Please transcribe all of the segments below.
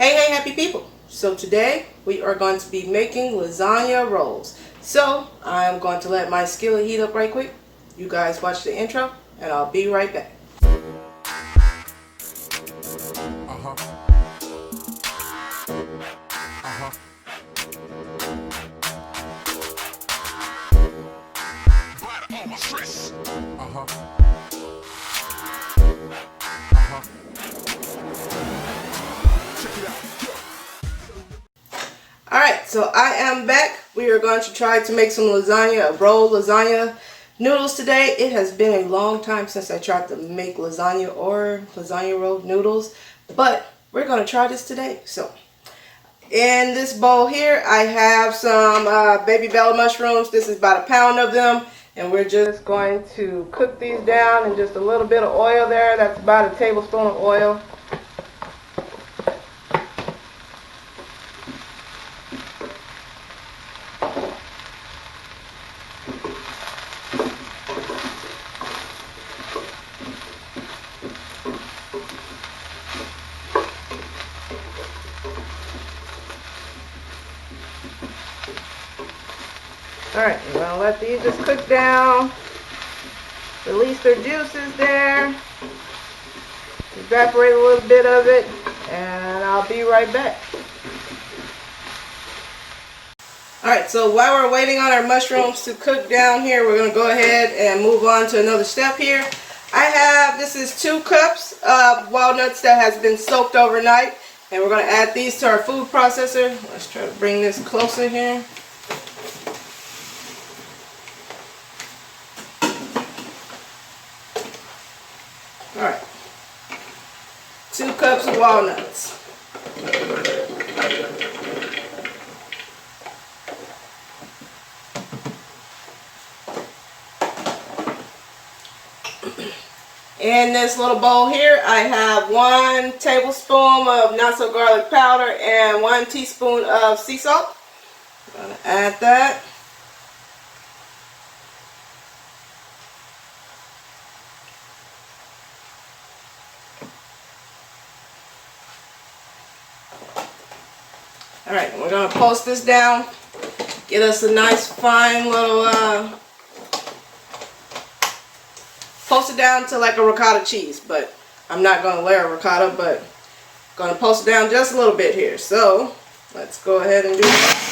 Hey happy people. So today we are going to be making lasagna rolls. So I'm going to let my skillet heat up right quick. You guys watch the intro and I'll be right back. Alright, so I am back. We are going to try to make some lasagna, a roll lasagna noodles today. It has been a long time since I tried to make lasagna or lasagna roll noodles, but we're going to try this today. So in this bowl here I have some baby bell mushrooms. This is about a pound of them, and we're just going to cook these down in just a little bit of oil there. That's about a tablespoon of oil. Alright, I'm going to let these just cook down, release their juices there, evaporate a little bit of it, and I'll be right back. Alright, so while we're waiting on our mushrooms to cook down here, we're going to go ahead and move on to another step here. This is 2 cups of walnuts that has been soaked overnight, and we're going to add these to our food processor. Let's try to bring this closer here. Alright, 2 cups of walnuts. In this little bowl here, I have 1 tablespoon of not so garlic powder and 1 teaspoon of sea salt. I'm going to add that. Alright, we're going to post this down, get us a nice fine little, post it down to like a ricotta cheese, but I'm not going to layer ricotta, but going to post it down just a little bit here. So, let's go ahead and do that.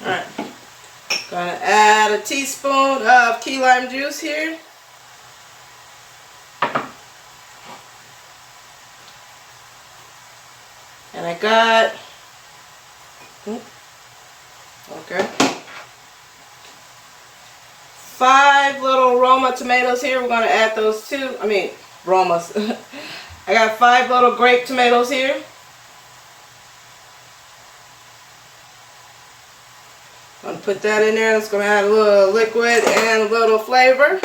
Alright, going to add a teaspoon of key lime juice here. And I got, okay, 5 little Roma tomatoes here. We're going to add those too. Romas. I got 5 little grape tomatoes here. I'm going to put that in there. It's going to add a little liquid and a little flavor.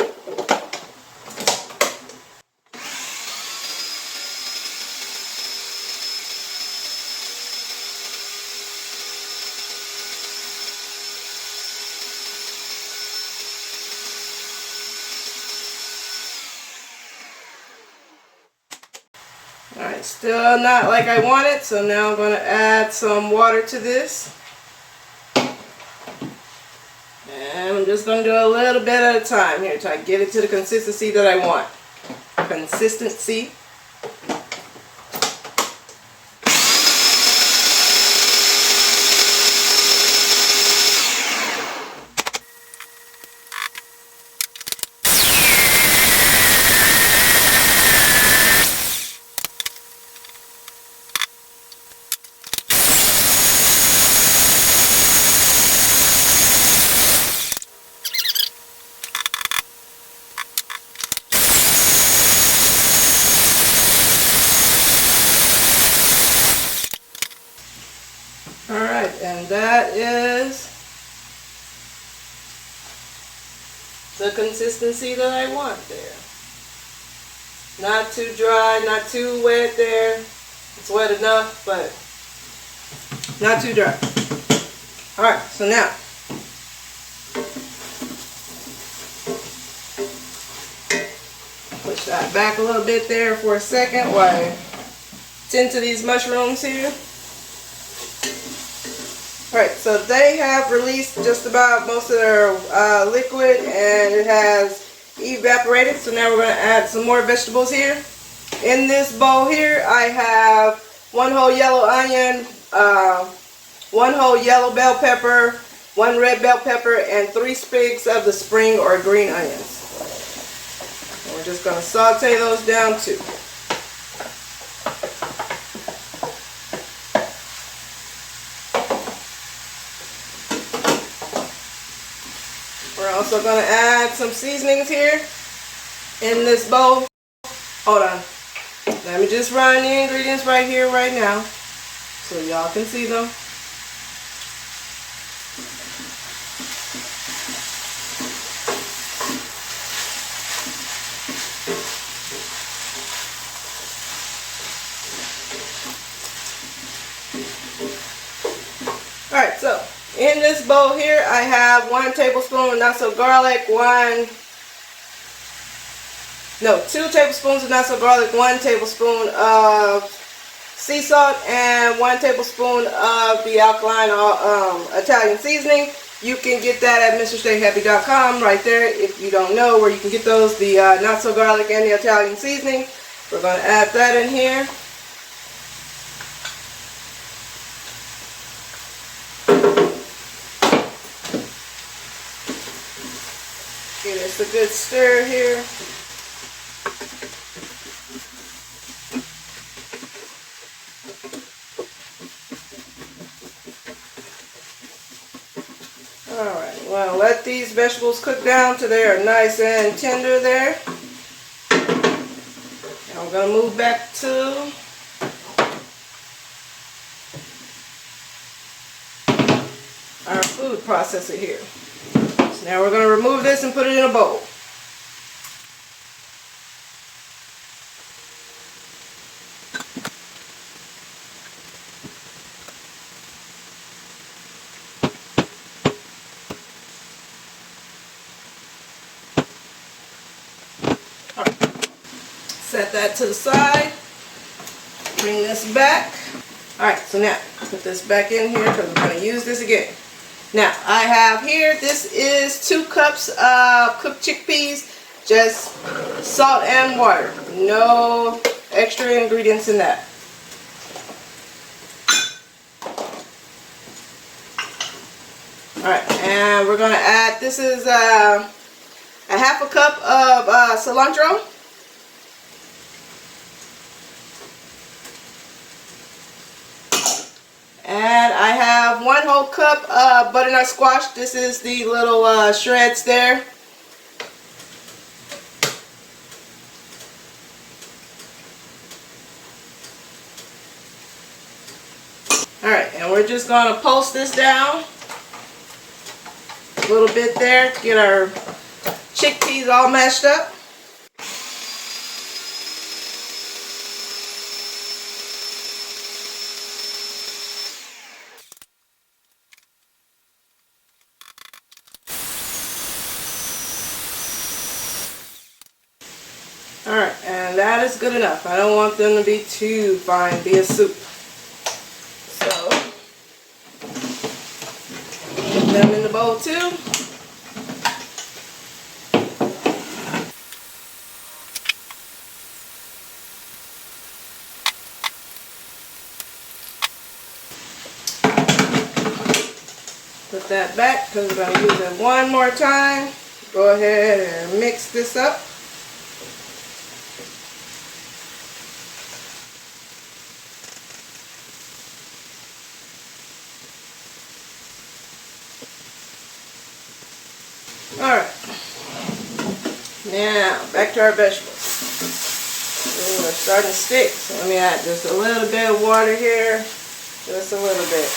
Alright, still not like I want it, so now I'm going to add some water to this. And I'm just going to do a little bit at a time here until I get it to the consistency that I want. Consistency. Alright, and that is the consistency that I want there. Not too dry, not too wet there. It's wet enough, but not too dry. Alright, so now push that back a little bit there for a second while I tend to these mushrooms here. Alright, so they have released just about most of their liquid, and it has evaporated. So now we're going to add some more vegetables here. In this bowl here, I have 1 whole yellow onion, 1 whole yellow bell pepper, 1 red bell pepper, and 3 sprigs of the spring or green onions. And we're just going to saute those down too. We're also going to add some seasonings here in this bowl. Hold on. Let me just run the ingredients right here, right now, so y'all can see them. Alright, so in this bowl here, I have 1 tablespoon of not so garlic, 2 tablespoons of not so garlic, 1 tablespoon of sea salt, and 1 tablespoon of the Alkaline Italian seasoning. You can get that at MrStayHappy.com right there if you don't know where you can get those, the not so garlic and the Italian seasoning. We're going to add that in here. Give this a good stir here. Alright, well, let these vegetables cook down till they are nice and tender there. Now we're going to move back to our food processor here. So now we're going to remove this and put it in a bowl. Set that to the side. Bring this back. Alright, so now put this back in here because we're going to use this again. Now I have here, this is 2 cups of cooked chickpeas, just salt and water. No extra ingredients in that. Alright, and we're going to add, this is a half a cup of cilantro. And I have 1 whole cup of butternut squash. This is the little shreds there. Alright, and we're just going to pulse this down a little bit there. Get our chickpeas all mashed up. Alright, and that is good enough. I don't want them to be too fine, be a soup. So, put them in the bowl too. Put that back because we're going to use it one more time. Go ahead and mix this up. Alright, now back to our vegetables. Ooh, they're starting to stick, so let me add just a little bit of water here, just a little bit.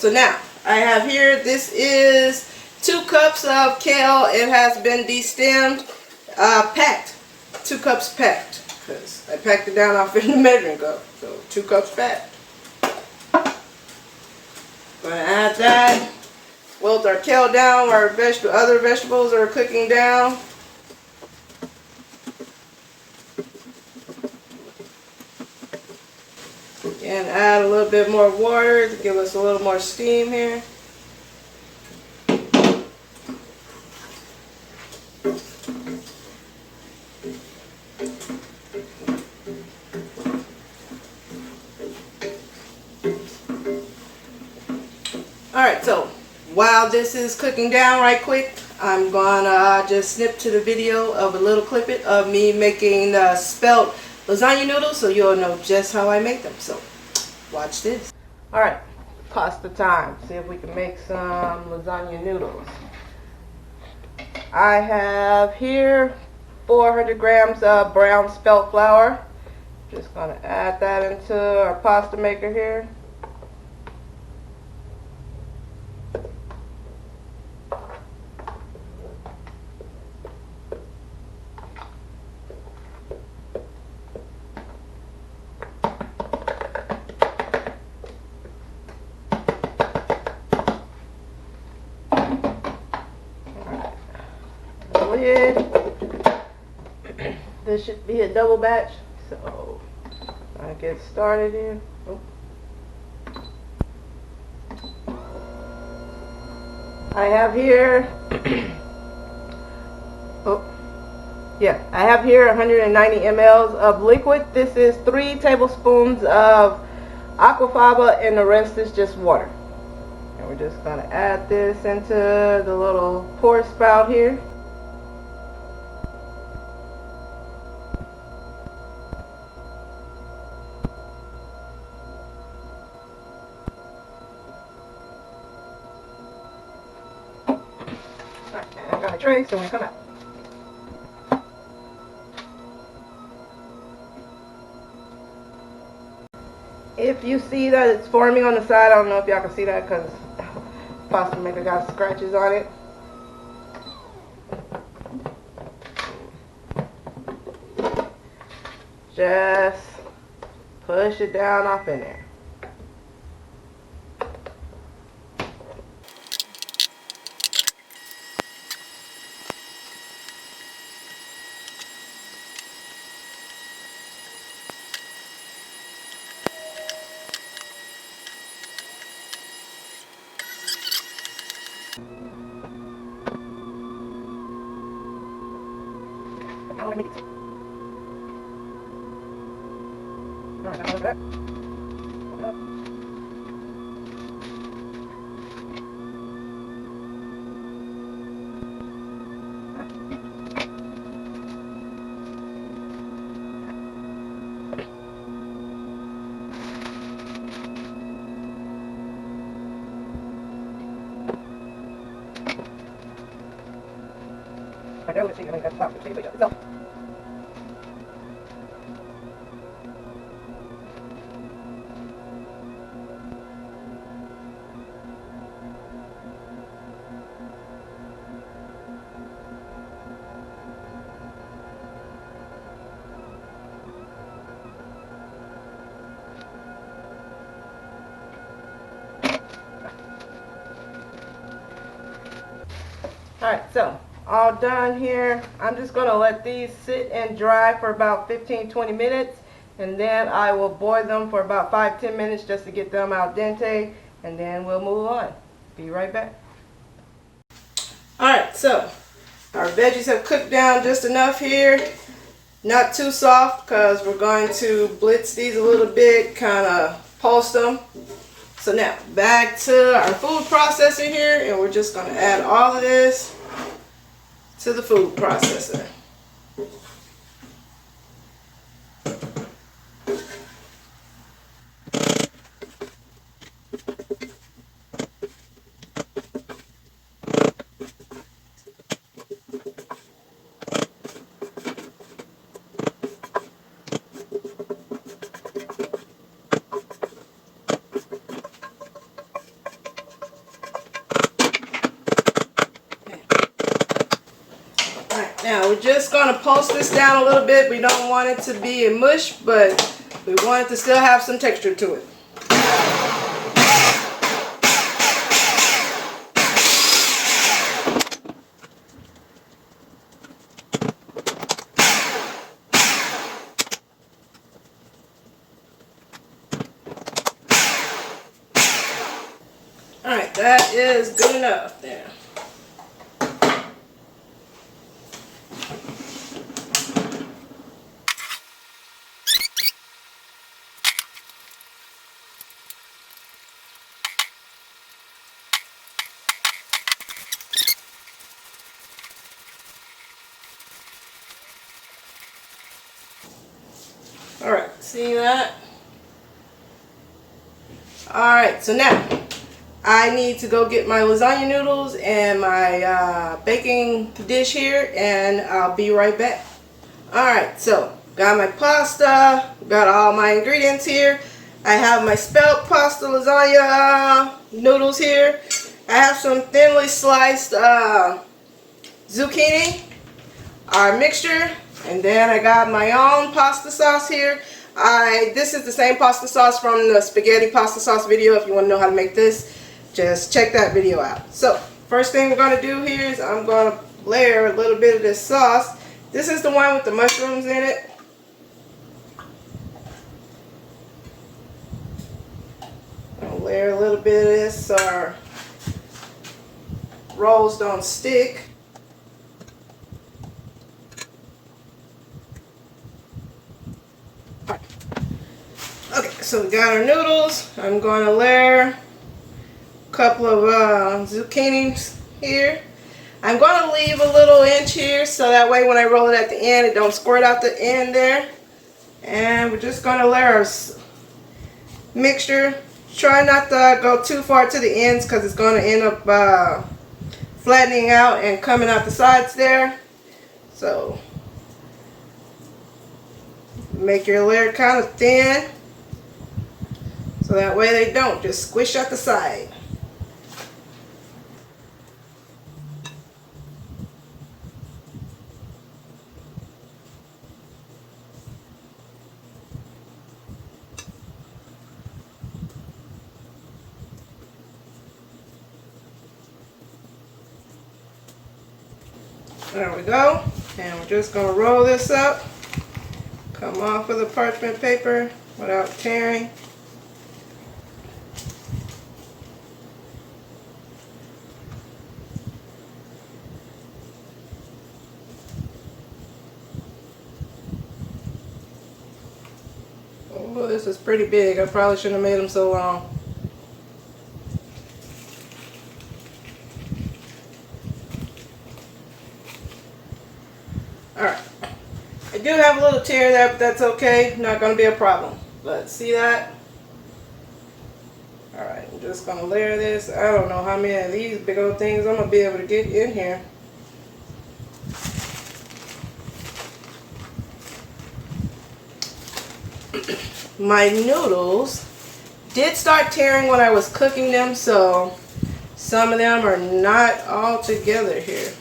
So now I have here, this is 2 cups of kale. It has been destemmed, packed. 2 cups packed, because I packed it down off in the measuring cup. So 2 cups packed. Gonna add that. Wilt our kale down, our other vegetables are cooking down. And add a little bit more water to give us a little more steam here. Alright, so while this is cooking down right quick, I'm gonna just snip to the video of a little clip of me making the Spelt lasagna noodles, so you'll know just how I make them. So watch this. Alright, pasta time. See if we can make some lasagna noodles. I have here 400 grams of brown spelt flour. Just gonna add that into our pasta maker here. Lid. This should be a double batch, so I get started here. Oh. I have here I have here 190 mLs of liquid. This is 3 tablespoons of aquafaba and the rest is just water. And we're just going to add this into the little pour spout here. I got a tray, so when we come out. If you see that it's forming on the side, I don't know if y'all can see that because pasta maker got scratches on it. Just push it down off in there. I know it's going to stop the table itself. Alright, so all done here. I'm just going to let these sit and dry for about 15-20 minutes, and then I will boil them for about 5-10 minutes just to get them al dente, and then we'll move on. Be right back. Alright, so our veggies have cooked down just enough here. Not too soft because we're going to blitz these a little bit, kind of pulse them. So now back to our food processor here, and we're just going to add all of this to the food processor. Now we're just going to pulse this down a little bit. We don't want it to be a mush, but we want it to still have some texture to it. Alright, that is good enough there. Alright, see that? Alright, so now I need to go get my lasagna noodles and my baking dish here, and I'll be right back. Alright, so got my pasta, got all my ingredients here. I have my Spelt pasta lasagna noodles here. I have some thinly sliced zucchini, our mixture, and then I got my own pasta sauce here. This is the same pasta sauce from the spaghetti pasta sauce video. If you want to know how to make this, just check that video out. So first thing we're going to do here is I'm going to layer a little bit of this sauce. This is the one with the mushrooms in it. I'll layer a little bit of this so our rolls don't stick. Okay, so we got our noodles. I'm going to layer couple of zucchinis here. I'm going to leave a little inch here so that way when I roll it at the end it don't squirt out the end there. And we're just going to layer our mixture. Try not to go too far to the ends because it's going to end up flattening out and coming out the sides there. So make your layer kind of thin so that way they don't just squish out the side. There we go. And we're just going to roll this up. Come off of the parchment paper without tearing. Oh, this is pretty big. I probably shouldn't have made them so long. Alright, I do have a little tear there, but that's okay. Not going to be a problem. But see that? Alright, I'm just going to layer this. I don't know how many of these big old things I'm going to be able to get in here. My noodles did start tearing when I was cooking them, so some of them are not all together here.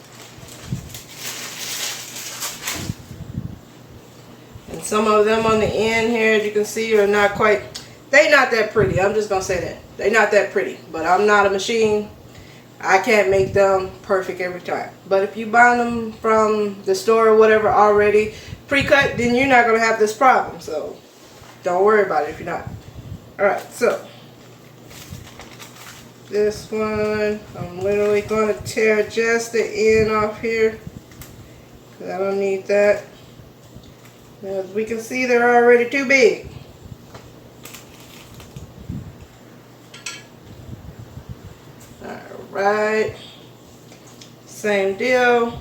And some of them on the end here, as you can see, are not quite, they're not that pretty. I'm just going to say that. They're not that pretty, but I'm not a machine. I can't make them perfect every time. But if you buy them from the store or whatever already pre-cut, then you're not going to have this problem. So don't worry about it if you're not. Alright, so this one, I'm literally going to tear just the end off here, because I don't need that. As we can see, they're already too big. Alright, same deal.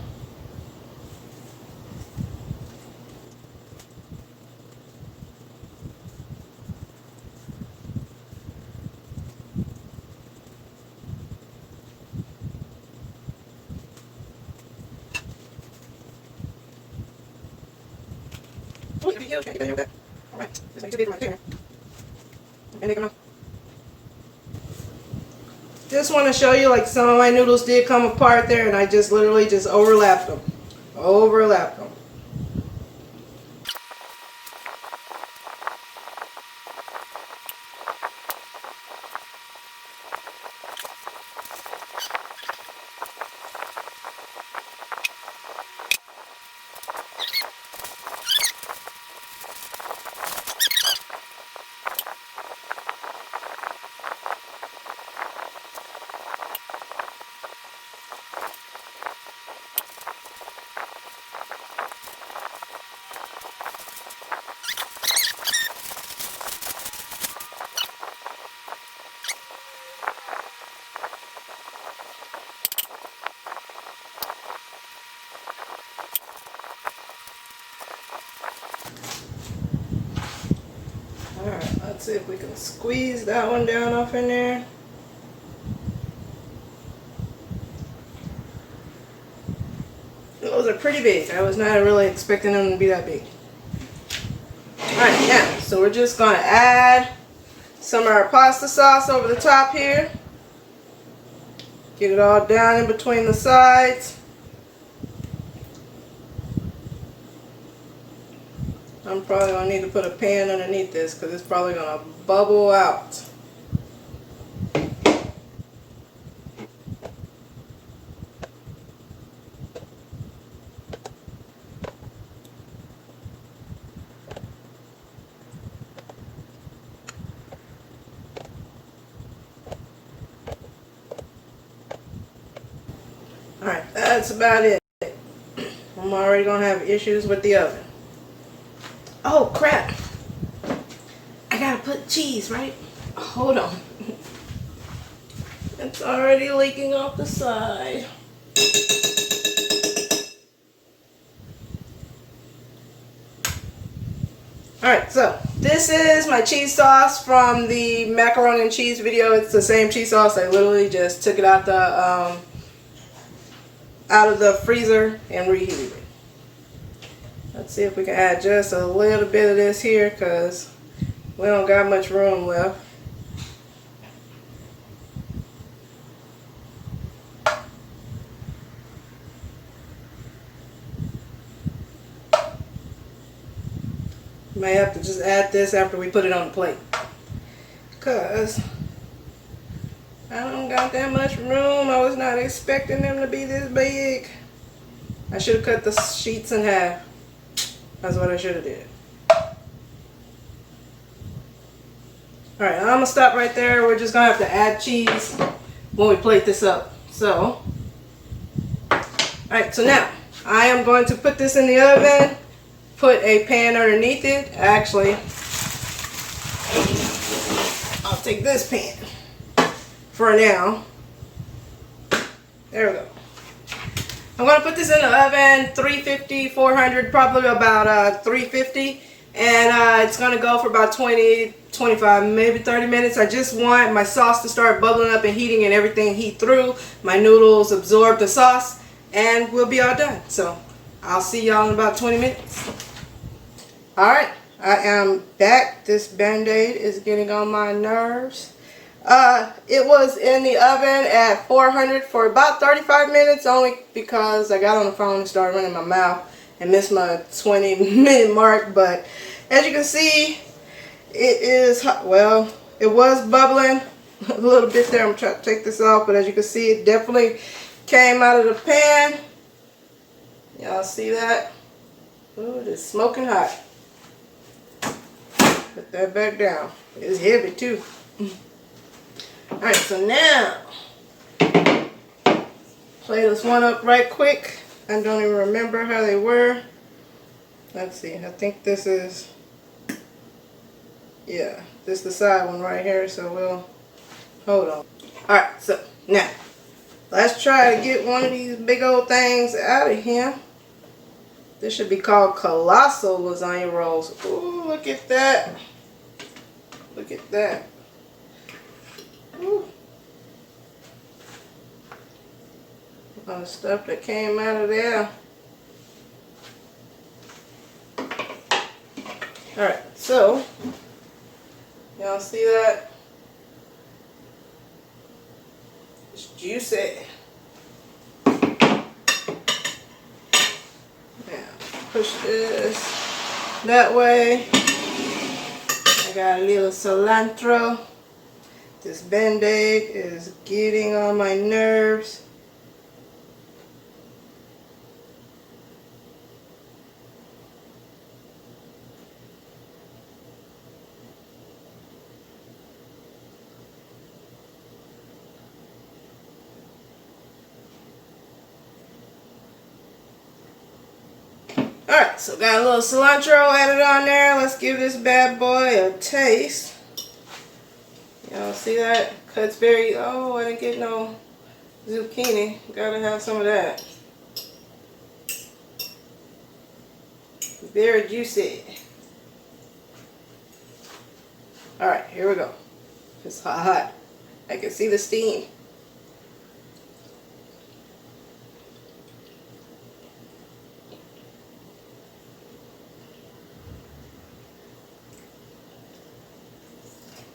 Alright, just make it big right there. And they come out. Just want to show you, like, some of my noodles did come apart there, and I just literally just overlapped them. overlap them. Alright, let's see if we can squeeze that one down off in there. Those are pretty big. I was not really expecting them to be that big. Alright, now, so we're just going to add some of our pasta sauce over the top here. Get it all down in between the sides. I'm probably going to need to put a pan underneath this because it's probably going to bubble out. Alright, that's about it. I'm already going to have issues with the oven. Oh crap! I gotta put cheese, right? Hold on. It's already leaking off the side. Alright, so this is my cheese sauce from the macaroni and cheese video. It's the same cheese sauce. I literally just took it out of the freezer and reheated it. Let's see if we can add just a little bit of this here because we don't got much room left. May have to just add this after we put it on the plate because I don't got that much room. I was not expecting them to be this big. I should have cut the sheets in half. That's what I should have did. Alright, I'm going to stop right there. We're just going to have to add cheese when we plate this up. So, alright, so now I am going to put this in the oven. Put a pan underneath it. Actually, I'll take this pan for now. There we go. I'm going to put this in the oven, 350, 400, probably about 350. And it's going to go for about 20, 25, maybe 30 minutes. I just want my sauce to start bubbling up and heating and everything heat through. My noodles absorb the sauce and we'll be all done. So I'll see y'all in about 20 minutes. Alright, I am back. This Band-Aid is getting on my nerves. It was in the oven at 400 for about 35 minutes only because I got on the phone and started running my mouth and missed my 20-minute mark. But as you can see, it is hot. Well, it was bubbling a little bit there. I'm trying to take this off, but as you can see, it definitely came out of the pan. Y'all see that? Ooh, it's smoking hot. Put that back down. It's heavy too. Alright, so now play this one up right quick. I don't even remember how they were. Let's see, I think this is, yeah, this is the side one right here, so we'll hold on. Alright, so now let's try to get one of these big old things out of here. This should be called colossal lasagna rolls. Ooh, look at that. Look at that. Ooh. A lot of stuff that came out of there. Alright, so y'all see that? It's juicy. push this that way. I got a little cilantro. This Band-Aid is getting on my nerves. Alright, so got a little cilantro added on there. Let's give this bad boy a taste. Y'all see that? Cuts very, oh, I didn't get no zucchini. Gotta have some of that. Very juicy. Alright, here we go. It's hot, hot. I can see the steam.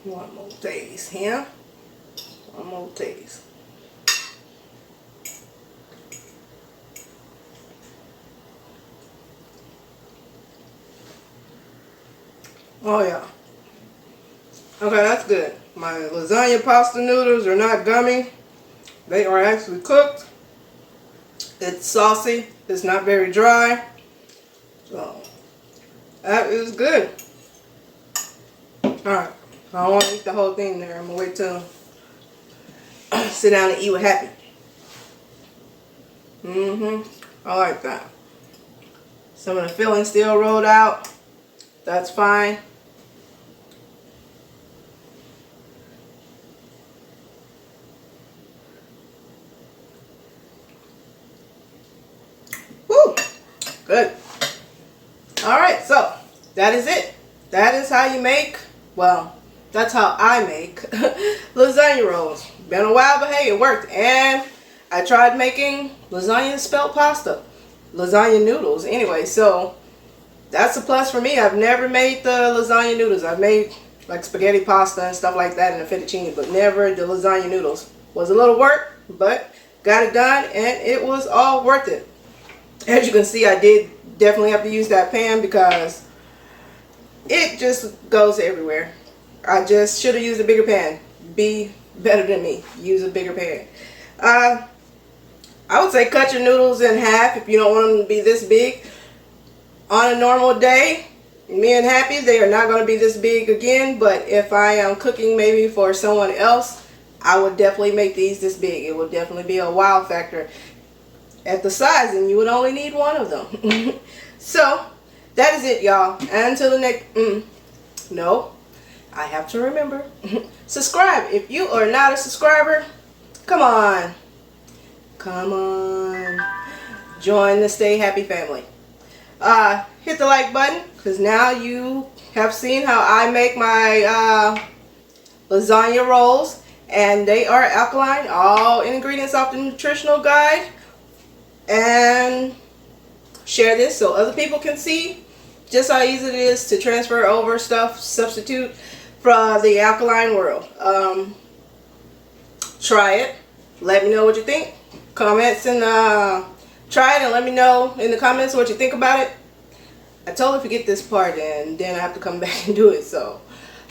One more taste here. One more taste. Oh yeah. Okay, that's good. My lasagna pasta noodles are not gummy. They are actually cooked. It's saucy. It's not very dry. So that is good. Alright. I don't want to eat the whole thing there. I'm going to wait till sit down and eat with Happy. I like that. Some of the filling still rolled out. That's fine. Woo! Good. Alright, so that is it. That is how you make, well, that's how I make lasagna rolls. Been a while, but hey, it worked. And I tried making lasagna spelt pasta. Lasagna noodles. Anyway, so that's a plus for me. I've never made the lasagna noodles. I've made like spaghetti pasta and stuff like that and a fettuccine, but never the lasagna noodles. Was a little work, but got it done and it was all worth it. As you can see, I did definitely have to use that pan because it just goes everywhere. I just should have used a bigger pan. Be better than me. Use a bigger pan. I would say cut your noodles in half if you don't want them to be this big. On a normal day, me and Happy, they are not going to be this big again. But if I am cooking maybe for someone else, I would definitely make these this big. It would definitely be a wow factor at the size, and you would only need one of them. So that is it, y'all. Until the next, no, I have to remember, subscribe. If you are not a subscriber, come on, join the Stay Happy family. Hit the like button, because now you have seen how I make my lasagna rolls, and they are alkaline. All ingredients off the nutritional guide. And share this so other people can see just how easy it is to transfer over stuff, substitute from the alkaline world. Try it. Let me know what you think. Comments and try it and let me know in the comments what you think about it. I totally forget this part and then I have to come back and do it. So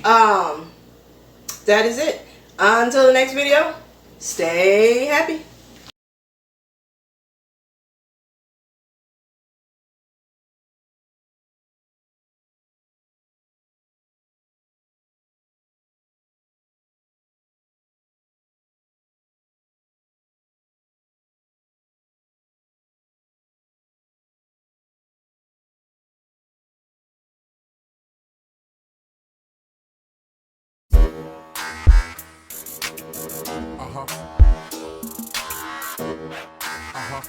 that is it. Until the next video, stay happy. Uh-huh.